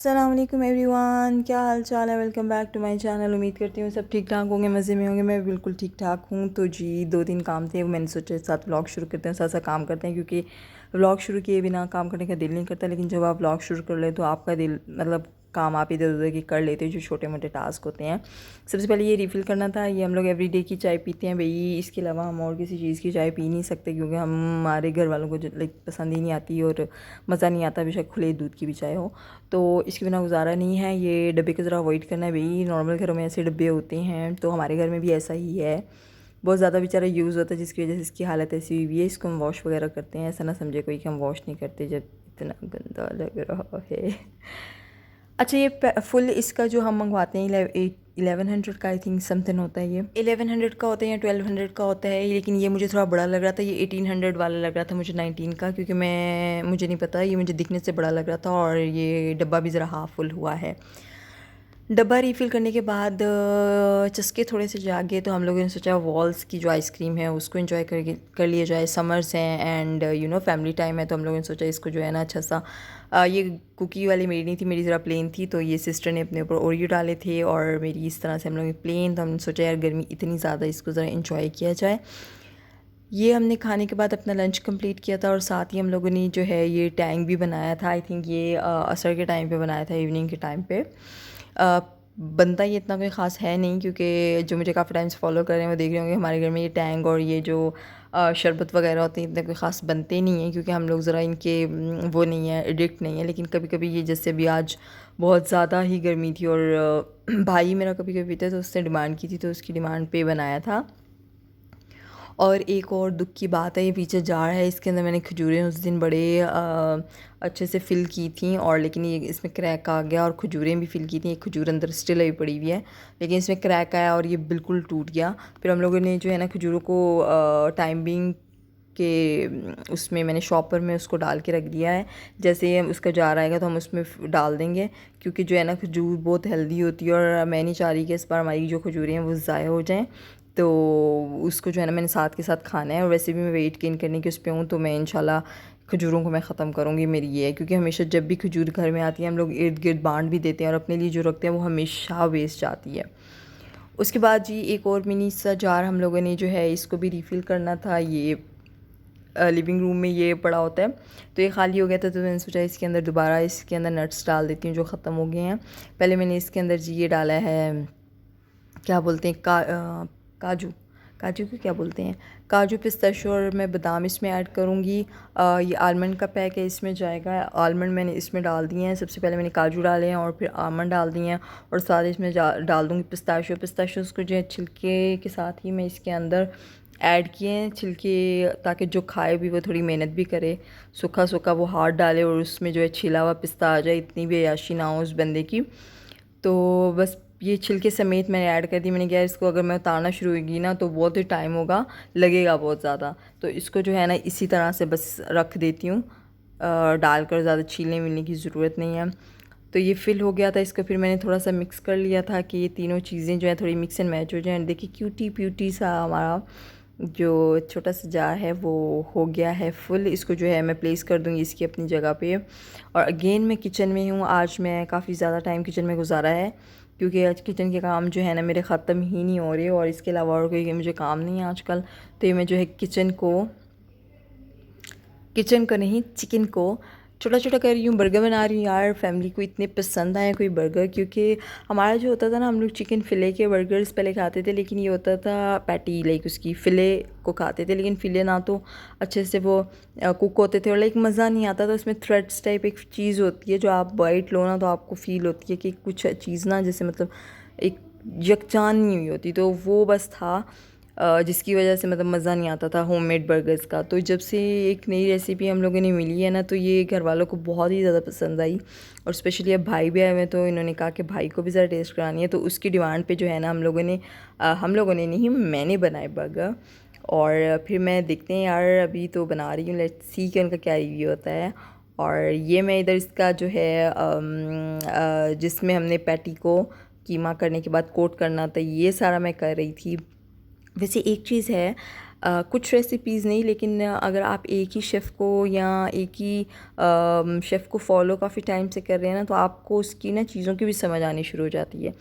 अस्सलाम वालेकुम एवरीवन, क्या हाल चाल है। Welcome back to my channel. उम्मीद करती हूँ सब ठीक ठाक होंगे, मज़े में होंगे। मैं बिल्कुल ठीक ठाक हूँ। तो जी 2 दिन काम थे, वो मैंने सोचा साथ व्लॉग शुरू करते हैं, साथ साथ काम करते हैं, क्योंकि व्लॉग शुरू किए बिना काम करने का दिल नहीं करता। लेकिन जब आप व्लॉग शुरू कर ले तो आपका दिल मतलब काम आप इधर उधर की कर लेते हो, जो छोटे मोटे टास्क होते हैं। सबसे पहले ये रिफ़िल करना था। ये हम लोग एवरीडे की चाय पीते हैं भाई, इसके अलावा हम और किसी चीज़ की चाय पी नहीं सकते, क्योंकि हमारे घर वालों को लाइक पसंद ही नहीं आती और मज़ा नहीं आता, बेशक खुले दूध की भी चाय हो। तो इसके बिना गुजारा नहीं है। ये डब्बे को ज़रा अवॉइड करना है भाई। नॉर्मल घरों में ऐसे डब्बे होते हैं, तो हमारे घर में भी ऐसा ही है। बहुत ज़्यादा बेचारा यूज़ होता है, जिसकी वजह से इसकी हालत ऐसी हुई है। इसको हम वॉश वगैरह करते हैं, ऐसा ना समझे कोई कि हम वॉश नहीं करते जब इतना गंदा लग रहा है। अच्छा, ये फुल इसका जो हम मंगवाते हैं 1100 का आई थिंक समथिंग होता है। ये 1100 का होता है या 1200 का होता है, लेकिन ये मुझे थोड़ा बड़ा लग रहा था। ये 1800 वाला लग रहा था मुझे, 19 का, क्योंकि मुझे नहीं पता, ये मुझे दिखने से बड़ा लग रहा था। और ये डब्बा भी ज़रा हाफ फुल हुआ है। डब्बा रीफ़िल करने के बाद चस्के थोड़े से जागे, तो हम लोगों ने सोचा वॉल्स की जो आइसक्रीम है उसको एंजॉय कर लिया जाए। समर्स हैं एंड फैमिली टाइम है, तो हम लोगों ने सोचा इसको जो है ना अच्छा सा ये कुकी वाली मेरी नहीं थी, मेरी ज़रा प्लेन थी। तो ये सिस्टर ने अपने ऊपर ओरियो डाले थे और मेरी इस तरह से हम लोगों ने प्लेन। तो हमने सोचा यार गर्मी इतनी ज़्यादा, इसको ज़रा इंजॉय किया जाए। ये हमने खाने के बाद अपना लंच कंप्लीट किया था, और साथ ही हम लोगों ने जो है ये टैंक भी बनाया था। आई थिंक ये असर के टाइम पे बनाया था, इवनिंग के टाइम पे। बनता ये इतना कोई ख़ास है नहीं, क्योंकि जो मुझे काफ़ी टाइम से फॉलो कर रहे हैं वो देख रहे होंगे हमारे घर में ये टैंक और ये जो शरबत वगैरह होते हैं इतने कोई ख़ास बनते नहीं हैं, क्योंकि हम लोग ज़रा इनके वो नहीं है, एडिक्ट नहीं है। लेकिन कभी कभी ये, जैसे अभी आज बहुत ज़्यादा ही गर्मी थी और भाई मेरा कभी कभी पीता है, तो उसने डिमांड की थी, तो उसकी डिमांड पे बनाया था। और एक और दुख की बात है, ये पीछे जार है, इसके अंदर मैंने खजूरें उस दिन बड़े अच्छे से फ़िल की थी, और लेकिन ये इसमें क्रैक आ गया, और खजूरें भी फ़िल की थी। एक खजूर अंदर स्टिल अभी पड़ी हुई है, लेकिन इसमें क्रैक आया और ये बिल्कुल टूट गया। फिर हम लोगों ने जो है ना खजूरों को टाइम बिंग के उसमें मैंने शॉपर में उसको डाल के रख दिया है। जैसे ही उसका जार आएगा तो हम उसमें डाल देंगे, क्योंकि जो है ना खजूर बहुत हेल्दी होती है, और मैं नहीं चाह रही कि इस बार हमारी जो खजूरें हैं वो ज़ाया हो जाएँ। तो उसको जो है ना मैंने साथ के साथ खाना है, और वैसे भी मैं वेट गेन करने की उस पर हूँ, तो मैं इंशाल्लाह खजूरों को मैं ख़त्म करूँगी। मेरी ये है, क्योंकि हमेशा जब भी खजूर घर में आती है हम लोग इर्द गिर्द बांट भी देते हैं, और अपने लिए जो रखते हैं वो हमेशा वेस्ट जाती है। उसके बाद जी एक और मिनी सा जार हम लोगों ने जो है इसको भी रिफ़िल करना था। ये लिविंग रूम में ये पड़ा होता है, तो ये खाली हो गया था, तो मैंने सोचा इसके अंदर दोबारा इसके अंदर नट्स डाल देती हूँ जो ख़त्म हो गए हैं। पहले मैंने इसके अंदर जी ये डाला है, क्या बोलते हैं, काजू। काजू को क्या बोलते हैं, काजू, पिस्ताशियो, और मैं बादाम इसमें ऐड करूँगी। ये आलमंड का पैक है, इसमें जाएगा। आलमंड मैंने इसमें डाल दिए हैं, सबसे पहले मैंने काजू डाले हैं और फिर आलमंड डाल दिए हैं, और साथ ही इसमें डाल दूँगी पिस्ताशियो। पिस्ताशियोज़ को जो है छिलके के साथ ही मैं इसके अंदर ऐड किए हैं छिलके, ताकि जो खाए भी वो थोड़ी मेहनत भी करे। सूखा सूखा वो हाथ डाले और उसमें जो है छिला हुआ पिस्ता आ जाए, इतनी भी अय्याशी ना हो उस बंदे की। तो बस ये छिलके समेत मैंने ऐड कर दी। मैंने कहा इसको अगर मैं उतारना शुरू होगी ना तो बहुत ही टाइम होगा, लगेगा बहुत ज़्यादा। तो इसको जो है ना इसी तरह से बस रख देती हूँ, डालकर, ज़्यादा छीलने मिलने की ज़रूरत नहीं है। तो ये फिल हो गया था, इसको फिर मैंने थोड़ा सा मिक्स कर लिया था कि ये तीनों चीज़ें जो है थोड़ी मिक्स एंड मैच हो जाए। देखिए क्यूटी प्यूटी सा हमारा जो छोटा सा जार है वो हो गया है फुल। इसको जो है मैं प्लेस कर दूँगी इसकी अपनी जगह पे। और अगेन मैं किचन में हूँ, आज मैं काफ़ी ज़्यादा टाइम किचन में गुजारा है, क्योंकि आज किचन के काम जो है ना मेरे ख़त्म ही नहीं हो रहे, और इसके अलावा और कोई मुझे काम नहीं है आजकल। तो ये मैं जो है किचन को नहीं, चिकन को छोटा छोटा कर रही हूँ, बर्गर बना रही हूँ। यार फैमिली को इतने पसंद आए कोई बर्गर, क्योंकि हमारा जो होता था ना, हम लोग चिकन फ़िले के बर्गर्स पहले खाते थे, लेकिन ये होता था पैटी, लाइक उसकी फ़िले को खाते थे, लेकिन फ़िले ना तो अच्छे से वो कुक होते थे, और लाइक मज़ा नहीं आता था। उसमें थ्रेड्स टाइप एक चीज़ होती है, जो आप बाइट लो ना तो आपको फ़ील होती है कि कुछ चीज़ ना जैसे मतलब एक यकजान नहीं हुई होती, तो वो बस था जिसकी वजह से मतलब मज़ा नहीं आता था होममेड बर्गर्स का। तो जब से एक नई रेसिपी हम लोगों ने मिली है ना, तो ये घर वालों को बहुत ही ज़्यादा पसंद आई, और स्पेशली अब भाई भी आए हुए हैं, तो इन्होंने कहा कि भाई को भी ज़रा टेस्ट करानी है। तो उसकी डिमांड पे जो है ना हम लोगों ने नहीं, मैंने बनाए बर्गर। और फिर मैं देखते हैं यार, अभी तो बना रही हूँ, लेट्स सी कि उनका क्या रिव्यू होता है। और ये मैं इधर इसका जो है जिसमें हमने पैटी को कीमा करने के बाद कोट करना था, ये सारा मैं कर रही थी। वैसे एक चीज़ है, कुछ रेसिपीज़ नहीं, लेकिन अगर आप एक ही शेफ़ को या एक ही शेफ़ को फॉलो काफ़ी टाइम से कर रहे हैं ना, तो आपको उसकी ना चीज़ों की भी समझ आनी शुरू हो जाती है।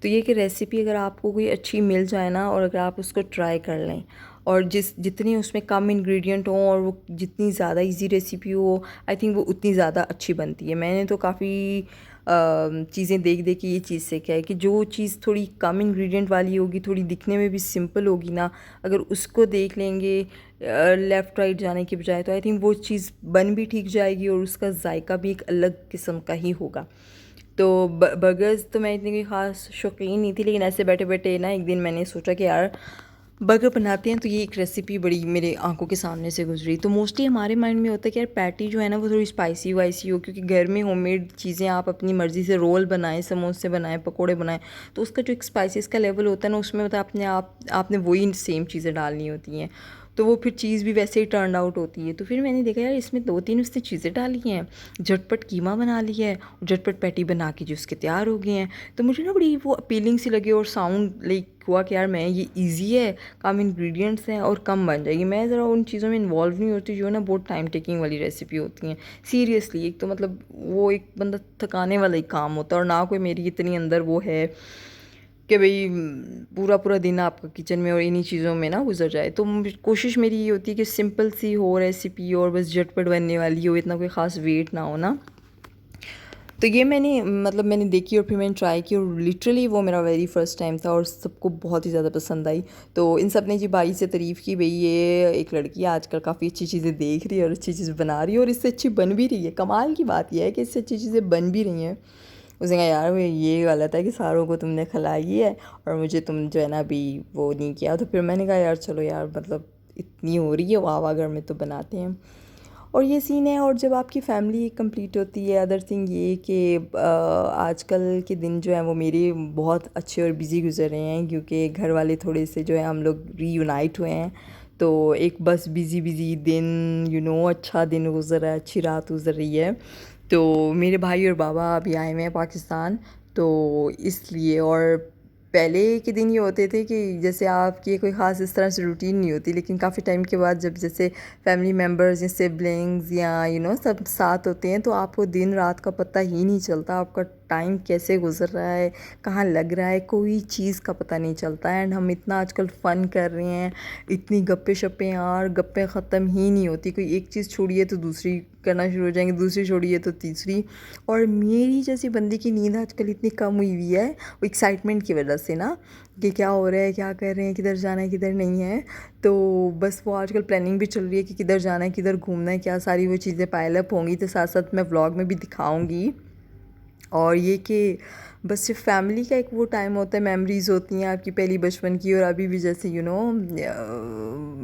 तो ये कि रेसिपी अगर आपको कोई अच्छी मिल जाए ना, और अगर आप उसको ट्राई कर लें, और जितनी उसमें कम इंग्रेडिएंट हों और वो जितनी ज़्यादा इजी रेसिपी हो, आई थिंक वो उतनी ज़्यादा अच्छी बनती है। मैंने तो काफ़ी चीज़ें देख देख के ये चीज़ सीखा है कि जो चीज़ थोड़ी कम इंग्रेडिएंट वाली होगी, थोड़ी दिखने में भी सिंपल होगी ना, अगर उसको देख लेंगे लेफ़्ट राइट जाने के बजाय, तो आई थिंक वो चीज़ बन भी ठीक जाएगी और उसका जायका भी एक अलग किस्म का ही होगा। तो बर्गर्स तो मैं इतनी कोई ख़ास शौकीन नहीं थी, लेकिन ऐसे बैठे बैठे ना एक दिन मैंने सोचा कि यार बर्गर बनाते हैं, तो ये एक रेसिपी बड़ी मेरे आंखों के सामने से गुजरी। तो मोस्टली हमारे माइंड में होता है कि यार पैटी जो है ना वो थोड़ी स्पाइसी वाइसी हो, क्योंकि घर में होममेड चीज़ें आप अपनी मर्ज़ी से रोल बनाएं, समोसे बनाएं, पकोड़े बनाएं, तो उसका जो एक स्पाइसेस का लेवल होता है ना, उसमें मतलब आपने वही सेम चीज़ें डालनी होती हैं, तो वो फिर चीज़ भी वैसे ही टर्न आउट होती है। तो फिर मैंने देखा यार इसमें 2-3 उसने चीज़ें डाली हैं, झटपट कीमा बना लिया है, झटपट पैटी बना के जो उसके तैयार हो गए हैं। तो मुझे ना बड़ी वो अपीलिंग सी लगी और साउंड लाइक हुआ कि यार मैं ये ईज़ी है, कम इंग्रेडिएंट्स हैं और कम बन जाएगी। मैं ज़रा उन चीज़ों में इन्वॉल्व नहीं होती जो ना बहुत टाइम टेकिंग वाली रेसिपी होती हैं। सीरियसली एक तो मतलब वो एक बंदा थकाने वाला ही काम होता है, और ना कोई मेरी इतनी अंदर वो है कि भाई पूरा पूरा दिन आपका किचन में और इन्हीं चीज़ों में ना गुजर जाए। तो कोशिश मेरी ये होती है कि सिंपल सी हो रेसिपी और बस झटपट बनने वाली हो, इतना कोई ख़ास वेट ना हो ना। तो ये मैंने देखी और फिर मैंने ट्राई की, और लिटरली वो मेरा वेरी फर्स्ट टाइम था और सबको बहुत ही ज़्यादा पसंद आई। तो इन सब ने जी भाई से तारीफ़ की, भाई ये एक लड़की आजकल काफ़ी अच्छी चीज़ें देख रही है और अच्छी चीज़ बना रही है और इससे अच्छी बन भी रही है। कमाल की बात यह है कि इससे अच्छी चीज़ें बन भी रही हैं। उसने कहा यार ये गलत है कि सारों को तुमने खिलाई है और मुझे तुम जो है ना अभी वो नहीं किया। तो फिर मैंने कहा यार चलो यार, मतलब इतनी हो रही है वाह वाह, घर में तो बनाते हैं। और ये सीन है। और जब आपकी फैमिली कंप्लीट होती है, अदर थिंग ये कि आजकल के दिन जो हैं वो मेरे बहुत अच्छे और बिज़ी गुजर रहे हैं, क्योंकि घर वाले थोड़े से जो है हम लोग रीयूनाइट हुए हैं। तो एक बस बिज़ी बिज़ी दिन अच्छा दिन गुजर रहा है, अच्छी रात गुजर रही है। तो मेरे भाई और बाबा अभी आए हुए हैं पाकिस्तान, तो इसलिए। और पहले के दिन ये होते थे कि जैसे आपकी कोई ख़ास इस तरह से रूटीन नहीं होती, लेकिन काफ़ी टाइम के बाद जब जैसे फैमिली मेम्बर्स या सिबलिंग्स या सब साथ होते हैं, तो आपको दिन रात का पता ही नहीं चलता, आपका टाइम कैसे गुजर रहा है, कहाँ लग रहा है, कोई चीज़ का पता नहीं चलता। एंड हम इतना आजकल फ़न कर रहे हैं, इतनी गप्पे शप्पे यार, गप्पे ख़त्म ही नहीं होती। कोई एक चीज़ छोड़िए तो दूसरी करना शुरू हो जाएंगे, दूसरी छोड़िए तो तीसरी। और मेरी जैसी बंदी की नींद आजकल इतनी कम हुई हुई है वो एक्साइटमेंट की वजह से ना, कि क्या हो रहा है, क्या कर रहे हैं, किधर जाना है, किधर नहीं है। तो बस वो आजकल प्लानिंग भी चल रही है कि किधर जाना है, किधर घूमना है, क्या सारी वो चीज़ें पाइल अप होंगी। तो साथ साथ मैं व्लॉग में भी दिखाऊंगी। और ये कि बस सिर्फ फैमिली का एक वो टाइम होता है, मेमोरीज़ होती हैं आपकी पहली बचपन की। और अभी भी जैसे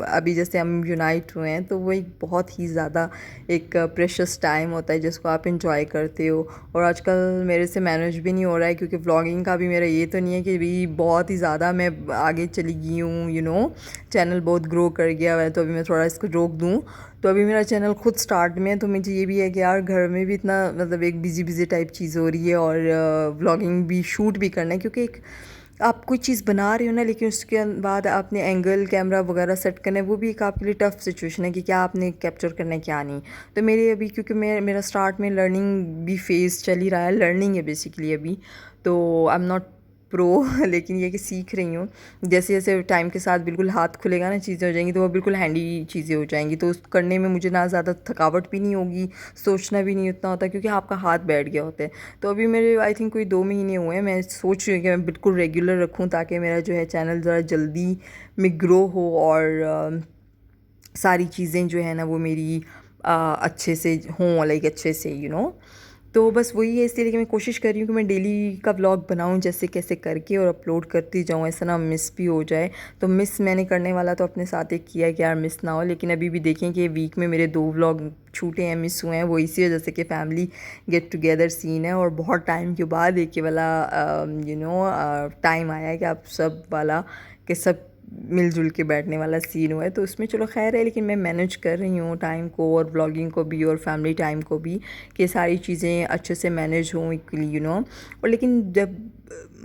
अभी जैसे हम यूनाइट हुए हैं, तो वो एक बहुत ही ज़्यादा एक प्रेशियस टाइम होता है जिसको आप इंजॉय करते हो। और आजकल मेरे से मैनेज भी नहीं हो रहा है, क्योंकि व्लॉगिंग का भी मेरा ये तो नहीं है कि भी बहुत ही ज़्यादा मैं आगे चली गई हूँ, चैनल बहुत ग्रो कर गया है, तो अभी मैं थोड़ा इसको रोक दूँ। तो अभी मेरा चैनल खुद स्टार्ट में है, तो मुझे ये भी है कि यार घर में भी इतना मतलब एक बिज़ी बिज़ी टाइप चीज़ हो रही है, और व्लॉगिंग भी शूट भी करना है, क्योंकि एक आप कोई चीज़ बना रहे हो ना, लेकिन उसके बाद आपने एंगल कैमरा वगैरह सेट करना है, वो भी एक आपके लिए टफ़ सिचुएशन है कि क्या आपने कैप्चर करना है क्या नहीं। तो मेरे अभी क्योंकि मेरा स्टार्ट में लर्निंग भी फेज़ चल ही रहा है, लर्निंग है बेसिकली अभी, तो आई एम नॉट प्रो लेकिन ये कि सीख रही हूँ। जैसे जैसे टाइम के साथ बिल्कुल हाथ खुलेगा ना, चीज़ें हो जाएंगी, तो वो बिल्कुल हैंडी चीज़ें हो जाएंगी, तो उस करने में मुझे ना ज़्यादा थकावट भी नहीं होगी, सोचना भी नहीं उतना होता, क्योंकि आपका हाथ बैठ गया होता है। तो अभी मेरे आई थिंक कोई 2 महीने हुए हैं, मैं सोच रही हूँ कि मैं बिल्कुल रेगुलर रखूँ, ताकि मेरा जो है चैनल ज़रा जल्दी में ग्रो हो, और सारी चीज़ें जो है ना वो मेरी अच्छे से हों, लाइक अच्छे से तो बस वही है। इसलिए कि मैं कोशिश कर रही हूँ कि मैं डेली का व्लॉग बनाऊँ जैसे कैसे करके, और अपलोड करती जाऊँ, ऐसा ना मिस भी हो जाए। तो मिस मैंने करने वाला तो अपने साथ एक किया कि यार मिस ना हो, लेकिन अभी भी देखें कि वीक में मेरे 2 व्लॉग छूटे हैं, मिस हुए हैं। वो इसी वजह से कि फैमिली गेट टुगेदर सीन है, और बहुत टाइम के बाद एक ये वाला टाइम आया है कि आप सब वाला कि सब मिलजुल के बैठने वाला सीन हुआ है, तो उसमें चलो खैर है, लेकिन मैं मैनेज कर रही हूँ टाइम को और व्लॉगिंग को भी और फैमिली टाइम को भी, कि सारी चीज़ें अच्छे से मैनेज हों इक्वली और लेकिन जब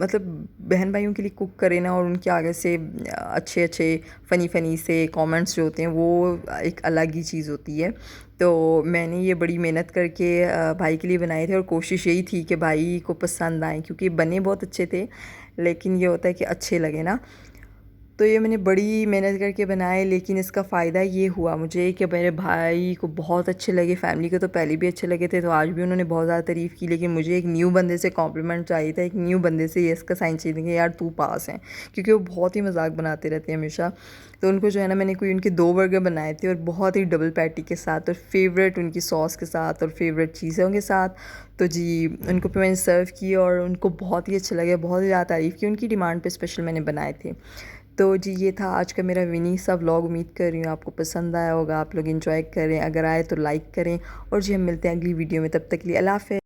मतलब बहन भाइयों के लिए कुक करें ना, और उनके आगे से अच्छे अच्छे फ़नी से कमेंट्स जो होते हैं, वो एक अलग ही चीज़ होती है। तो मैंने ये बड़ी मेहनत करके भाई के लिए बनाए थे, और कोशिश यही थी कि भाई को पसंद आए, क्योंकि बने बहुत अच्छे थे, लेकिन ये होता है कि अच्छे लगे ना। तो ये मैंने बड़ी मेहनत करके बनाए, लेकिन इसका फ़ायदा ये हुआ मुझे कि मेरे भाई को बहुत अच्छे लगे। फैमिली को तो पहले भी अच्छे लगे थे, तो आज भी उन्होंने बहुत ज़्यादा तारीफ़ की, लेकिन मुझे एक न्यू बंदे से कॉम्प्लीमेंट चाहिए था, एक न्यू बंदे से ये इसका साइन चाहिए था कि यार तू पास है, क्योंकि वो बहुत ही मजाक बनाते रहते हैं हमेशा। तो उनको जो है ना, मैंने कोई उनके 2 बर्गर बनाए थे, और बहुत ही डबल पैटी के साथ, और फेवरेट उनकी सॉस के साथ, और फेवरेट चीज़ों के साथ। तो जी उनको फिर मैंने सर्व किए, और उनको बहुत ही अच्छा लगा, बहुत ही ज़्यादा तारीफ़ की, उनकी डिमांड पे स्पेशल मैंने बनाए थे। तो जी ये था आज का मेरा विनी सा व्लॉग। उम्मीद कर रही हूँ आपको पसंद आया होगा, आप लोग एंजॉय करें, अगर आए तो लाइक करें, और जी हम मिलते हैं अगली वीडियो में। तब तक के लिए अल्लाह हाफ़िज़।